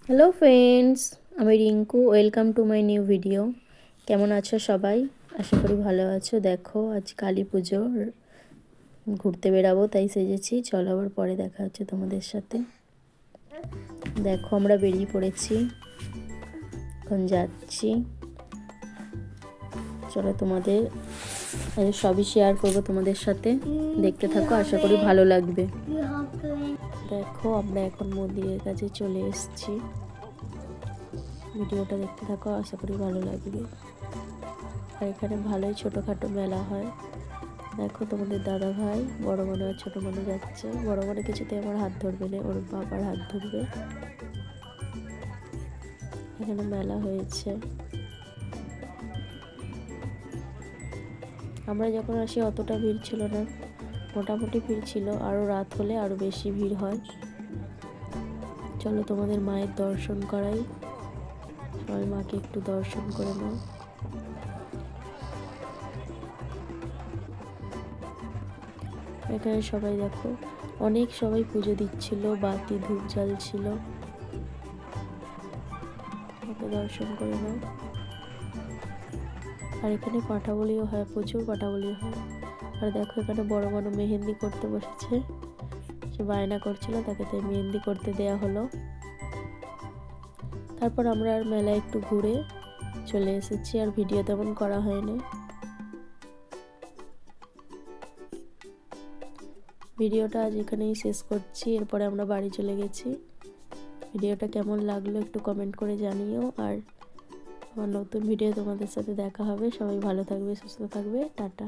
Hello friends, আমি Rinku. Welcome to my new video. কেমন আছো সবাই? আশা করি ভালো আছো। দেখো, আজ কালী পুজো, ঘুরতে বেরাবো তাই সেজেছি। চলো, আবার পরে দেখা হচ্ছে তোমাদের সাথে। দেখো, আমরা বেরিয়ে পড়েছি, এখন যাচ্ছি। চলো, তোমাদের সবই শেয়ার করবো তোমাদের সাথে। দেখতে থাকো, আশা করি ভালো লাগবে। দেখো, আমরা এখন মন্দিরের কাছে চলে এসেছি। ভিডিওটা দেখতে থাকো, আশা করি ভালো লাগবে। আর এখানে ভালোই ছোটোখাটো মেলা হয়। দেখো, তোমাদের দাদা ভাই বড় মনে আর ছোটো মনে যাচ্ছে। বড় মনে কিছুতে আমার হাত ধরবে না, ওর বাবার হাত ধরবে। এখানে মেলা হয়েছে। আমরা যখন আসি অতটা ভিড় ছিল না, মোটামুটি ভিড় ছিল। আরও রাত হলে আরও বেশি ভিড় হয়। চলো, তোমাদের মায়ের দর্শন করাই। সবাই মাকে একটু দর্শন করে নাও। এখানে সবাই দেখো, অনেক সবাই পুজো দিচ্ছিল, বাতি ধূপ জ্বালছিল। ওকে দর্শন করে নাও। আর এখানে পাঠাবলিও হয়, প্রচুর পাঠাবলি হয়। আর দেখো, এখানে বড় বড় মেহেন্দি করতে বসেছে। সে বায়না করছিল, তাকে তাই মেহেন্দি করতে দেয়া হলো। তারপর আমরা আর মেলায় একটু ঘুরে চলে এসেছি। আর ভিডিও তেমন করা হয়নি। ভিডিওটা আজ এখানেই শেষ করছি। এরপরে আমরা বাড়ি চলে গেছি। ভিডিওটা কেমন লাগলো একটু কমেন্ট করে জানিও। আর আমার নতুন ভিডিও তোমাদের সাথে দেখা হবে। সবাই ভালো থাকবে, সুস্থ থাকবে। টাটা।